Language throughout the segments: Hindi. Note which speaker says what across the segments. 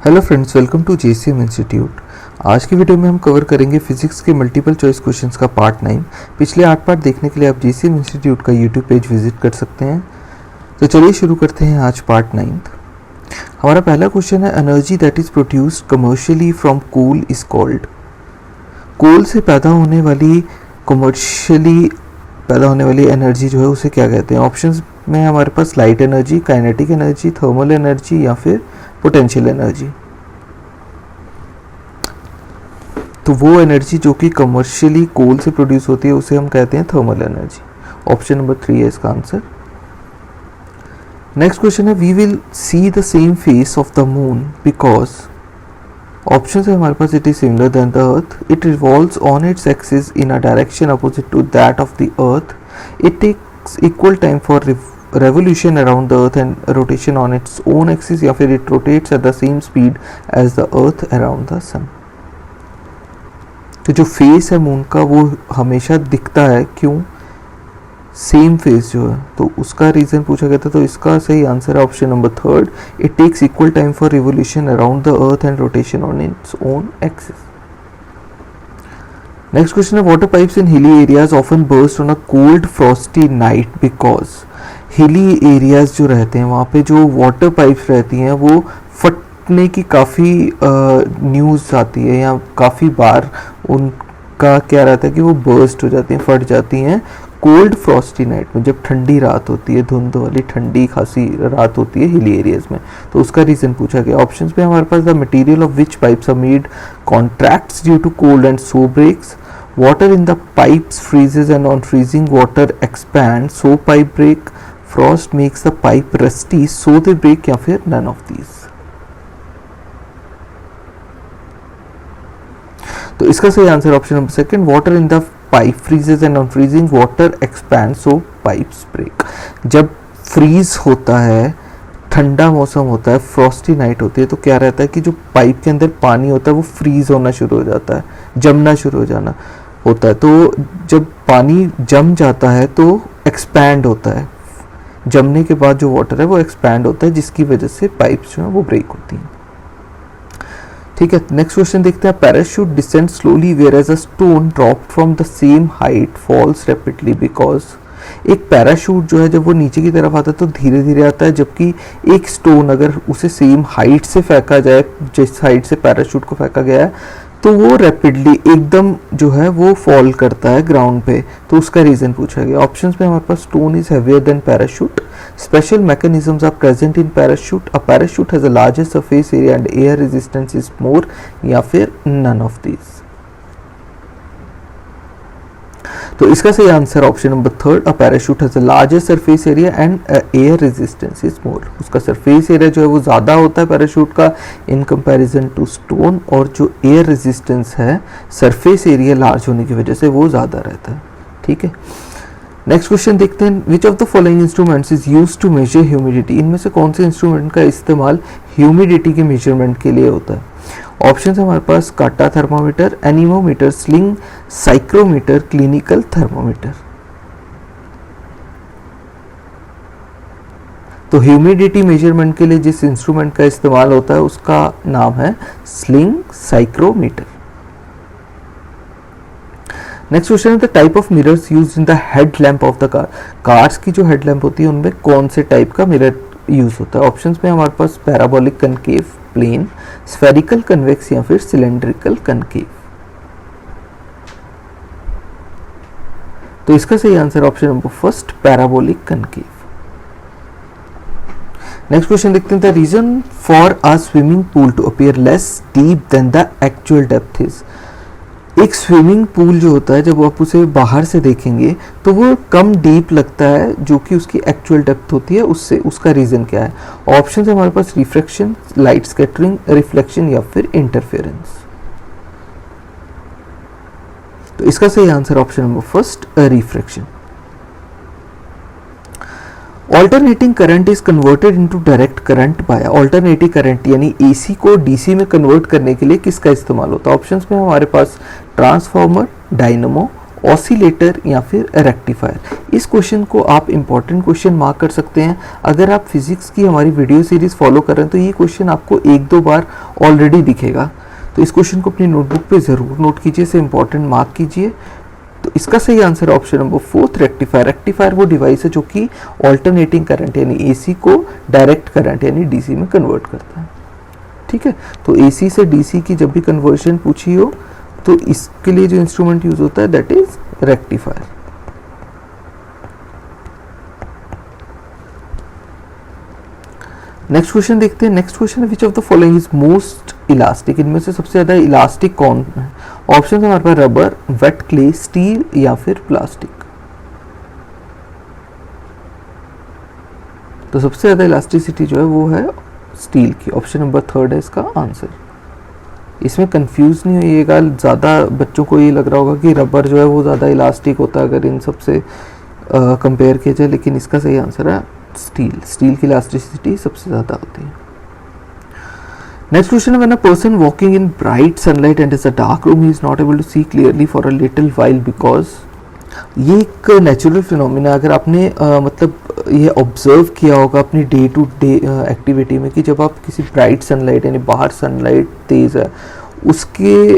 Speaker 1: Hello friends, welcome to JCM institute. आज की वीडियो में हम कवर करेंगे फिजिक्स के मल्टीपल चॉइस क्वेश्चंस का पार्ट 9। पिछले 8 पार्ट देखने के लिए आप जेसीएम इंस्टीट्यूट का यूट्यूब पेज विजिट कर सकते हैं। तो चलिए शुरू करते हैं आज पार्ट 9। हमारा पहला क्वेश्चन है, energy that is produced commercially from coal is called. Coal से पैदा होने वाली कमर्शियली पैदा होने वाली एनर्जी जो है उसे क्या कहते हैं? ऑप्शंस में हमारे पास light energy, kinetic energy, thermal energy या फिर पोटेंशियल एनर्जी। तो वो एनर्जी जो कि कमर्शियली कोल से प्रोड्यूस होती है उसे हम कहते हैं थर्मल एनर्जी। ऑप्शन नंबर 3 है इसका आंसर। नेक्स्ट क्वेश्चन है, we will see the same face of the moon because. Option है हमारे पास, it is similar than the earth, it revolves on its axis in a direction opposite to that of the earth, it takes equal time for revolution around the earth and rotation on its own axis, या फिर it rotates at the same speed as the earth around the sun। तो जो फेस है मून का वो हमेशा दिखता है, क्यों? सेम फेस जो है, तो उसका रीजन पूछा गया था। तो इसका सही आंसर है option number 3, it takes equal time for revolution around the earth and rotation on its own axis. Next question है, water pipes in hilly areas often burst on a cold frosty night because. Hilly areas जो रहते हैं वहाँ पे जो वाटर पाइप्स रहती हैं वो फटने की काफ़ी न्यूज़ आती है, या काफ़ी बार उनका क्या रहता है कि वो बर्स्ट हो जाती हैं, फट जाती हैं कोल्ड फ्रॉस्टी नाइट में, जब ठंडी रात होती है, धुंध वाली ठंडी खासी रात होती है हिली एरियाज में। तो उसका रीज़न पूछा गया। ऑप्शंस में हमारे पास, the material of which pipes are made contracts due to cold and so breaks, water in the pipes freezes and on freezing water expand so pipe break, frost makes the pipe rusty so they break, या फिर none of these। तो इसका सही answer option number 2, water in the pipe freezes and on freezing water expand so pipes break. जब फ्रीज होता है, ठंडा मौसम होता है, फ्रॉस्टी नाइट होती है, तो क्या रहता है कि जो पाइप के अंदर पानी होता है वो फ्रीज होना शुरू हो जाता है, जमना शुरू हो जाना होता है। तो जब पानी जम जाता है तो एक्सपैंड होता है, जमने के बाद जो वाटर है वो एक्सपैंड होता है, जिसकी वजह से पाइप्स जो है वो ब्रेक होती हैं। ठीक है, नेक्स्ट क्वेश्चन देखते हैं, parachute descend slowly where as a stone dropped from the same height falls rapidly because. एक पैराशूट जो है जब वो नीचे की तरफ आता है तो धीरे धीरे आता है, जबकि एक स्टोन अगर उसे सेम हाइट से फेंका जाए, जिस हाइट से पैराशूट को फेंका गया है, तो वो रैपिडली एकदम जो है वो फॉल करता है ग्राउंड पे। तो उसका रीजन पूछा गया। ऑप्शंस में हमारे पास, stone is heavier than parachute, special mechanisms are present in parachute, a parachute has a larger surface area and air resistance is more, या फिर नन ऑफ दीज। तो इसका सही answer option number 3, a parachute has a larger surface area and air resistance is more. उसका सरफेस एरिया जो है वो ज़्यादा होता है पैराशूट का इन कंपैरिजन टू स्टोन, और जो एयर रेजिस्टेंस है सरफेस एरिया लार्ज होने की वजह से वो ज़्यादा रहता है। ठीक है, नेक्स्ट क्वेश्चन देखते हैं, which of the following instruments is used to measure humidity. इनमें से कौन से इंस्ट्रूमेंट का इस्तेमाल ह्यूमिडिटी के मेजरमेंट के लिए होता है? ऑप्शन है हमारे पास, काटा thermometer, anemometer, sling, psychrometer, clinical thermometer. तो ह्यूमिडिटी मेजरमेंट के लिए जिस इंस्ट्रूमेंट का इस्तेमाल होता है उसका नाम है स्लिंग साइक्रोमीटर। नेक्स्ट क्वेश्चन है, the type of mirrors used in the head lamp of the car. Cars की जो हेड लैम्प होती है उनमें कौन से टाइप का मिरर यूज होता है? ऑप्शंस में हमारे पास, parabolic concave, plane, spherical convex, या फिर सिलेंड्रिकल कनकेव। तो इसका सही answer option number 1, parabolic concave. Next question देखते हैं, the reason for a swimming pool to appear less deep than the actual depth is. एक स्विमिंग पूल जो होता है जब आप उसे बाहर से देखेंगे तो वो कम डीप लगता है जो कि उसकी एक्चुअल डेप्थ होती है उससे। उसका रीजन क्या है? ऑप्शन है हमारे पास, रिफ्रैक्शन, लाइट स्कैटरिंग, रिफ्लेक्शन, या फिर इंटरफेरेंस। तो इसका सही answer option number 1, refraction. Alternating current is converted into direct current by. Alternating current यानी एसी को डीसी में कन्वर्ट करने के लिए किसका इस्तेमाल होता है? ऑप्शंस में हमारे पास, ट्रांसफार्मर, डायनमो, ऑसिलेटर या फिर रेक्टिफायर। इस क्वेश्चन को आप इंपॉर्टेंट क्वेश्चन मार्क कर सकते हैं। अगर आप फिजिक्स की हमारी वीडियो सीरीज फॉलो कर रहे हैं तो ये क्वेश्चन आपको 1-2 बार ऑलरेडी दिखेगा, तो इस क्वेश्चन को अपनी नोटबुक पे ज़रूर नोट कीजिए, इसे इंपॉर्टेंट मार्क कीजिए। तो इसका सही answer option number 4 rectifier. Rectifier वो डिवाइस है जो कि ऑल्टरनेटिंग करंट यानी एसी को डायरेक्ट करंट यानी डीसी में कन्वर्ट करता है। ठीक है, तो एसी से डीसी की जब भी कन्वर्शन पूछी हो तो इसके लिए जो इंस्ट्रूमेंट यूज होता है that is rectifier. Next question देखते हैं। नेक्स्ट क्वेश्चन है which of the following is most elastic. इनमें से सबसे ज्यादा इलास्टिक कौन है? ऑप्शन हमारे पास रबर, वेट क्ले, स्टील या फिर प्लास्टिक। तो सबसे ज्यादा इलास्टिसिटी जो है वो है स्टील की। ऑप्शन नंबर 3 है इसका आंसर। इसमें कंफ्यूज नहीं होइएगा, ज़्यादा बच्चों को ये लग रहा होगा कि रबर जो है वो ज़्यादा इलास्टिक होता है अगर इन सब से कंपेयर किया जाए, लेकिन इसका सही आंसर है स्टील। स्टील की इलास्टिसिटी सबसे ज़्यादा होती है। नेक्स्ट क्वेश्चन है, when a person walking in bright sunlight and is a dark room he is not able to see clearly for a little while because. ये एक नेचुरल फिनोमिना, अगर आपने मतलब ये ऑब्जर्व किया होगा अपनी डे टू डे एक्टिविटी में कि जब आप किसी ब्राइट सनलाइट यानी बाहर सनलाइट तेज़ है उसके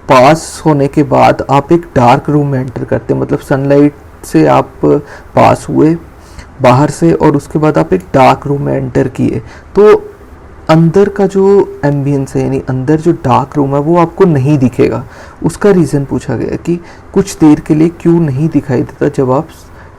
Speaker 1: पास होने के बाद आप एक डार्क रूम में एंटर करते हैं, मतलब सनलाइट से आप पास हुए बाहर से और उसके बाद आप एक डार्क रूम में एंटर किए, तो अंदर का जो एम्बियंस है यानी अंदर जो डार्क रूम है वो आपको नहीं दिखेगा। उसका रीज़न पूछा गया कि कुछ देर के लिए क्यों नहीं दिखाई देता जब आप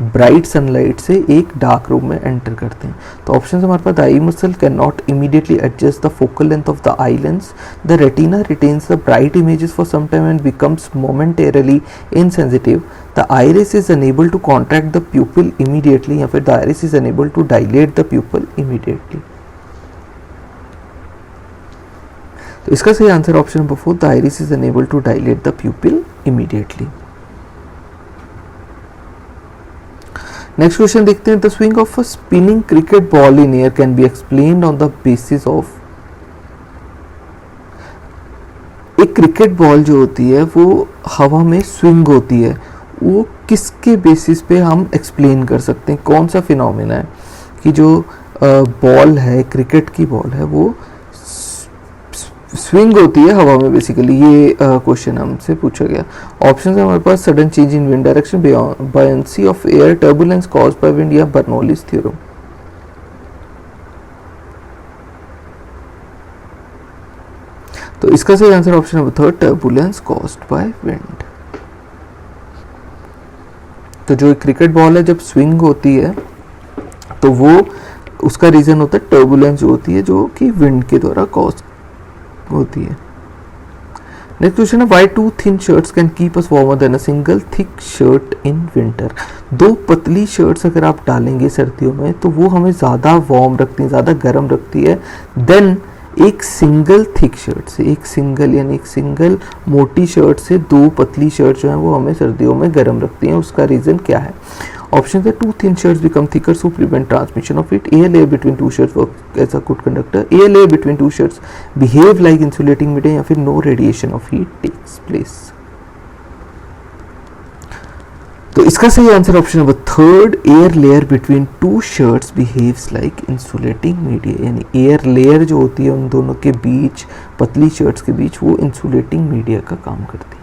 Speaker 1: ब्राइट सनलाइट से एक डार्क रूम में एंटर करते हैं। तो ऑप्शन हमारे पास, the eye muscle can not immediately adjust the focal length of the eye lens, the retina retains the bright images for some time and becomes momentarily insensitive, the iris is unable to contract the pupil immediately या फिर the iris is unable to dilate the pupil immediately. तो इसका सही answer option number 4, the iris is unable to dilate the pupil immediately. Next question देखते हैं, the swing of a spinning cricket ball in air can be explained on the basis of. एक क्रिकेट बॉल जो होती है वो हवा में स्विंग होती है, वो किसके बेसिस पे हम एक्सप्लेन कर सकते हैं? कौन सा फिनोमेना है कि जो बॉल है, क्रिकेट की बॉल है, वो स्विंग होती है हवा में बेसिकली? ये क्वेश्चन हमसे पूछा गया। ऑप्शन है हमारे पास, sudden change in wind direction, buoyancy of air, turbulence caused by wind या बर्नौलीज थ्योरम। तो इसका सही answer option number 3, turbulence caused by wind. तो जो क्रिकेट बॉल है जब स्विंग होती है तो वो उसका रीजन होता है टर्बुलेंस जो होती है जो कि विंड के द्वारा कॉज होती है। नेक्स्ट क्वेश्चन है, why 2 thin shirts can keep us warmer than a single thick shirt in winter. 2 पतली शर्ट्स अगर आप डालेंगे सर्दियों में तो वो हमें ज़्यादा वार्म रखती है, ज़्यादा गर्म रखती है देन एक सिंगल थिक शर्ट से। एक सिंगल यानी एक सिंगल मोटी शर्ट से 2 पतली शर्ट जो है वो हमें सर्दियों में गर्म रखती हैं। उसका रीज़न क्या है? ऑप्शन है, 2 thin shirts become thicker so prevent transmission of heat. Air layer between 2 shirts work as a good conductor. Air layer between 2 shirts behave like insulating media या फिर no radiation of heat takes place. तो इसका सही answer option number 3, air layer between 2 shirts behaves like insulating media, यानी एयर लेयर जो होती है उन दोनों के बीच, पतली शर्ट्स के बीच, वो इंसुलेटिंग मीडिया का काम करती है।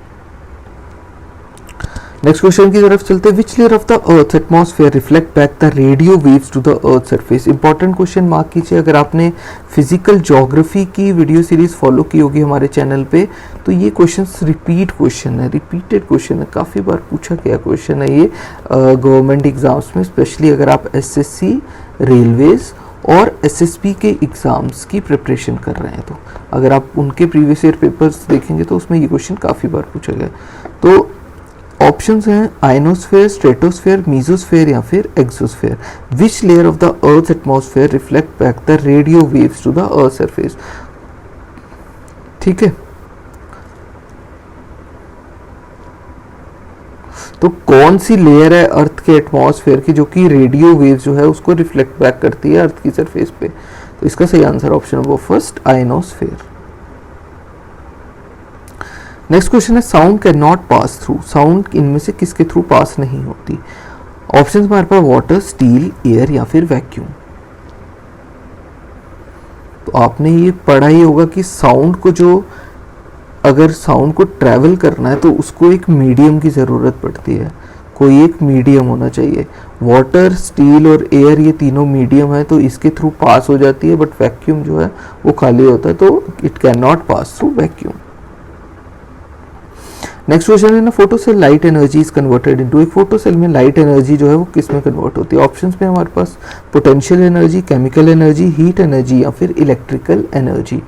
Speaker 1: नेक्स्ट क्वेश्चन की तरफ चलते हैं, which layer of the earth atmosphere reflect back the radio waves to the earth surface. Important question mark कीजिए। अगर आपने फिजिकल ज्योग्राफी की वीडियो सीरीज फॉलो की होगी हमारे चैनल पे तो ये क्वेश्चन रिपीट क्वेश्चन है, रिपीटेड क्वेश्चन है, काफ़ी बार पूछा गया क्वेश्चन है ये गवर्नमेंट एग्जाम्स में, स्पेशली अगर आप एसएससी, रेलवेज और एसएसबी के एग्ज़ाम्स की प्रिपरेशन कर रहे हैं। तो अगर आप उनके प्रीवियस ईयर पेपर्स देखेंगे तो उसमें ये क्वेश्चन काफ़ी बार पूछा गया। तो ऑप्शंस हैं आयनोस्फेयर, स्ट्रेटोस्फेयर, मीजोस्फेयर या फिर exosphere. Which layer of the earth atmosphere reflect back the radio waves to the earth surface. ठीक है, तो कौन सी लेयर है अर्थ के एटमॉस्फेयर की जो कि रेडियो वेव्स जो है उसको रिफ्लेक्ट बैक करती है अर्थ की सरफेस पे? तो इसका सही answer option number 1, ionosphere. Next question है sound can not pass through, sound इनमें से किसके थ्रू पास नहीं होती? ऑप्शन हमारे पास वाटर, स्टील, एयर या फिर वैक्यूम। तो आपने ये पढ़ा ही होगा कि साउंड को जो, अगर साउंड को ट्रैवल करना है तो उसको एक मीडियम की ज़रूरत पड़ती है, कोई एक मीडियम होना चाहिए। वाटर, स्टील और एयर ये तीनों मीडियम है तो इसके थ्रू पास हो जाती है, बट वैक्यूम जो है वो खाली होता है तो it can not pass through vacuum. Next question है ना, photo cell light energy is converted into, एक फोटो सेल में लाइट एनर्जी जो है वो किस में कन्वर्ट होती है? ऑप्शंस में हमारे पास potential energy, chemical energy, heat energy या फिर इलेक्ट्रिकल एनर्जी।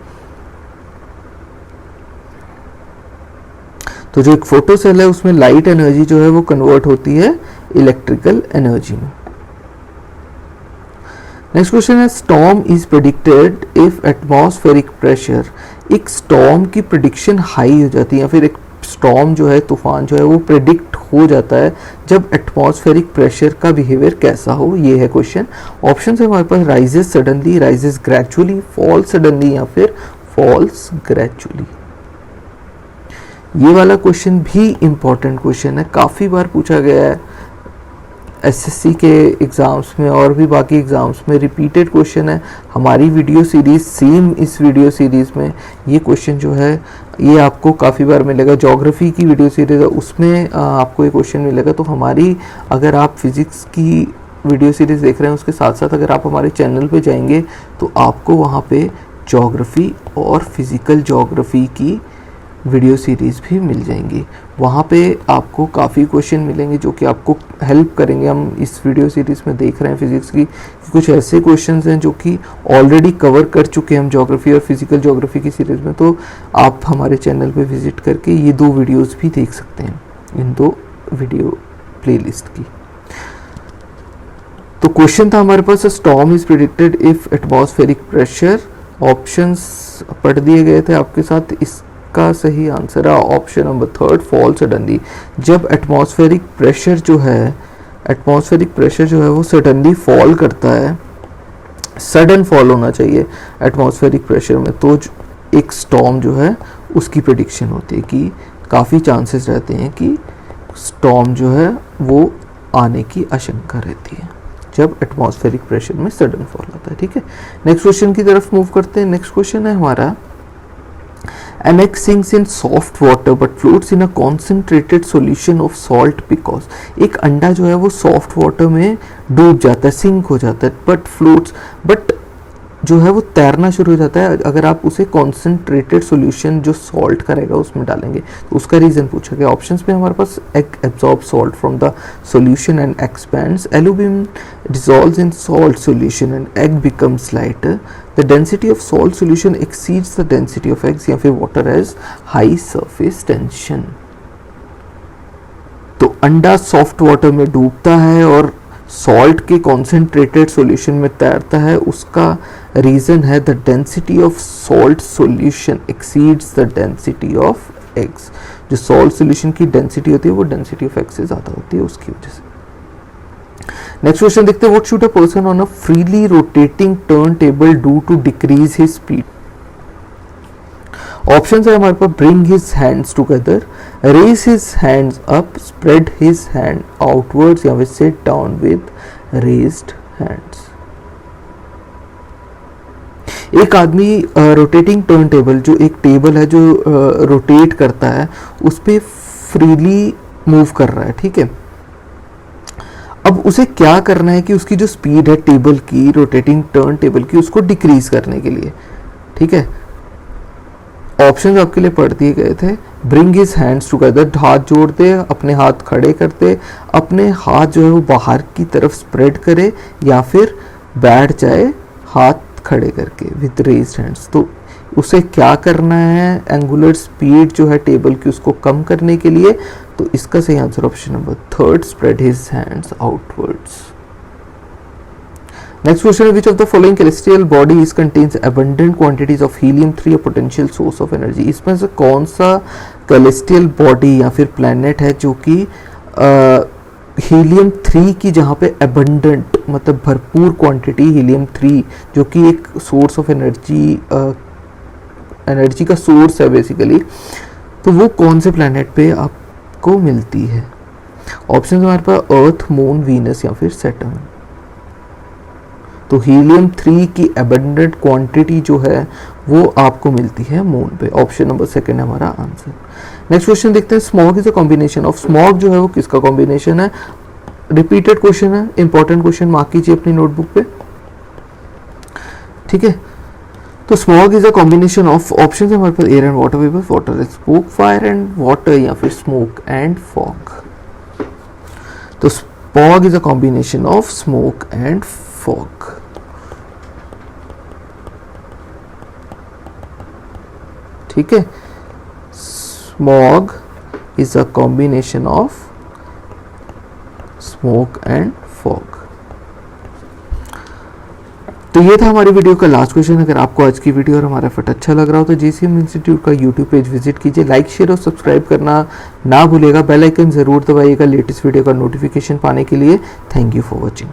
Speaker 1: तो जो एक फोटो सेल है उसमें लाइट एनर्जी जो है वो कन्वर्ट होती है इलेक्ट्रिकल एनर्जी में। नेक्स्ट क्वेश्चन है storm is predicted if atmospheric pressure, एक स्टॉर्म की प्रेडिक्शन हाई हो जाती है या फिर एक स्टॉर्म जो है, तूफान जो है वो प्रेडिक्ट हो जाता है जब एटमॉस्फेरिक प्रेशर का बिहेवियर कैसा हो, ये है क्वेश्चन। ऑप्शन है हमारे पास rises suddenly, rises gradually, fall suddenly या फिर फॉल्स ग्रेजुअली। ये वाला क्वेश्चन भी इंपॉर्टेंट क्वेश्चन है, काफ़ी बार पूछा गया है एसएससी के एग्ज़ाम्स में और भी बाकी एग्ज़ाम्स में, रिपीटेड क्वेश्चन है। हमारी वीडियो सीरीज़ सेम इस वीडियो सीरीज़ में ये क्वेश्चन जो है ये आपको काफ़ी बार मिलेगा। ज्योग्राफी की वीडियो सीरीज़ है उसमें आपको ये क्वेश्चन मिलेगा। तो हमारी, अगर आप फिज़िक्स की वीडियो सीरीज़ देख रहे हैं उसके साथ साथ अगर आप हमारे चैनल पे जाएंगे तो आपको वहाँ पे ज्योग्राफी और फिज़िकल ज्योग्राफी की वीडियो सीरीज़ भी मिल जाएंगी। वहाँ पे आपको काफ़ी क्वेश्चन मिलेंगे जो कि आपको हेल्प करेंगे। हम इस वीडियो सीरीज़ में देख रहे हैं फिज़िक्स की कुछ ऐसे क्वेश्चंस हैं जो कि ऑलरेडी कवर कर चुके हैं हम ज्योग्राफी और फिज़िकल ज्योग्राफी की सीरीज़ में। तो आप हमारे चैनल पे विज़िट करके ये 2 वीडियोज़ भी देख सकते हैं, इन 2 वीडियो प्लेलिस्ट की। तो क्वेश्चन था हमारे पास storm is predicted if atmospheric pressure, options पढ़ दिए गए थे आपके साथ। इसका सही आंसर है ऑप्शन नंबर 3 फॉल सडनली। जब एटमॉस्फेरिक प्रेशर जो है वो सडनली फॉल करता है, सडन फॉल होना चाहिए एटमॉस्फेरिक प्रेशर में, तो एक स्टॉर्म जो है उसकी प्रेडिक्शन होती है कि काफ़ी चांसेस रहते हैं कि स्टॉर्म जो है वो आने की आशंका रहती है जब एटमॉस्फेरिक प्रेशर में सडन फॉल होता है। ठीक है, नेक्स्ट क्वेश्चन की तरफ मूव करते हैं। नेक्स्ट क्वेश्चन है हमारा, an egg sinks in soft water but floats in a concentrated solution of salt because, एक अंडा जो है वो सॉफ्ट वाटर में डूब जाता है, सिंक हो जाता है, बट फ्लोट्स, बट जो है वो तैरना शुरू हो जाता है अगर आप उसे कॉन्सेंट्रेटेड सॉल्यूशन जो सॉल्ट का रहेगा उसमें डालेंगे। तो उसका रीज़न पूछा गया। ऑप्शंस में हमारे पास egg absorb salt from the solution and expands, aluminium dissolves in salt solution and egg becomes lighter, the density of salt solution exceeds the density of eggs, या फिर water has high surface tension. तो अंडा सॉफ्ट वाटर में डूबता है और सॉल्ट के कॉन्सेंट्रेटेड सॉल्यूशन में तैरता है, उसका रीज़न है the density of salt solution exceeds the density of eggs. जो सॉल्ट सॉल्यूशन की डेंसिटी होती है वो डेंसिटी ऑफ एग्स से ज़्यादा होती है उसकी वजह से। नेक्स्ट क्वेश्चन देखते हैं, what should a person on a freely rotating turn table do to decrease his speed? Option है हमारे पास bring his hands together, raise his hands up, spread his hand outwards या फिर sit down with raised hands. एक आदमी रोटेटिंग टर्न टेबल, जो एक टेबल है जो रोटेट करता है, उस पर फ्रीली मूव कर रहा है। ठीक है, अब उसे क्या करना है कि उसकी जो स्पीड है टेबल की, रोटेटिंग टर्न टेबल की, उसको डिक्रीज करने के लिए। ठीक है, ऑप्शन आपके लिए पढ़ दिए गए थे। ब्रिंग हिज हैंड्स टुगेदर, हाथ जोड़ते, अपने हाथ खड़े करते, अपने हाथ जो है वो बाहर की तरफ स्प्रेड करे, या फिर बैठ जाए हाथ खड़े करके विद रेज्ड हैंड्स। तो उसे क्या करना है, एंगुलर स्पीड जो है टेबल की उसको कम करने के लिए। तो इसका सही answer option number 3 spread his hands outwards. Next question है, which of the following celestial bodies contains abundant quantities of helium-3 a potential source of energy? इसमें से कौन सा celestial body या फिर planet है जो कि हीलियम-3 की जहाँ पे abundant मतलब भरपूर क्वांटिटी हीलियम-3 जो कि एक सोर्स ऑफ एनर्जी का सोर्स है बेसिकली, तो वो कौन से प्लैनेट पे आपको मिलती है? ऑप्शन हमारे पास अर्थ, मून, वीनस या फिर सैटर्न। तो हीलियम 3 की एबंडेंट क्वांटिटी जो है वो आपको मिलती है मून पे। ऑप्शन नंबर सेकंड है हमारा आंसर। नेक्स्ट क्वेश्चन देखते हैं। Smog is a combination of, smog जो है वो किसका कॉम्बिनेशन है? रिपीटेड क्वेश्चन है, इंपॉर्टेंट क्वेश्चन, मार्क कीजिए अपनी नोटबुक पे, ठीक है। तो smog is a combination of, option है हमारे पास air and water vapour, water and smoke, fire and water या फिर स्मोक एंड फॉग। तो smog is a combination of smoke and fog. ठीक है, smog is a combination of smoke and fog. तो ये था हमारी वीडियो का लास्ट क्वेश्चन। अगर आपको आज की वीडियो और हमारा एफर्ट अच्छा लग रहा हो तो जीसीएम इंस्टीट्यूट का यूट्यूब पेज विजिट कीजिए, लाइक शेयर और सब्सक्राइब करना ना भूलिएगा, बेल आइकन जरूर दबाइएगा लेटेस्ट वीडियो का नोटिफिकेशन पाने के लिए। Thank you for watching.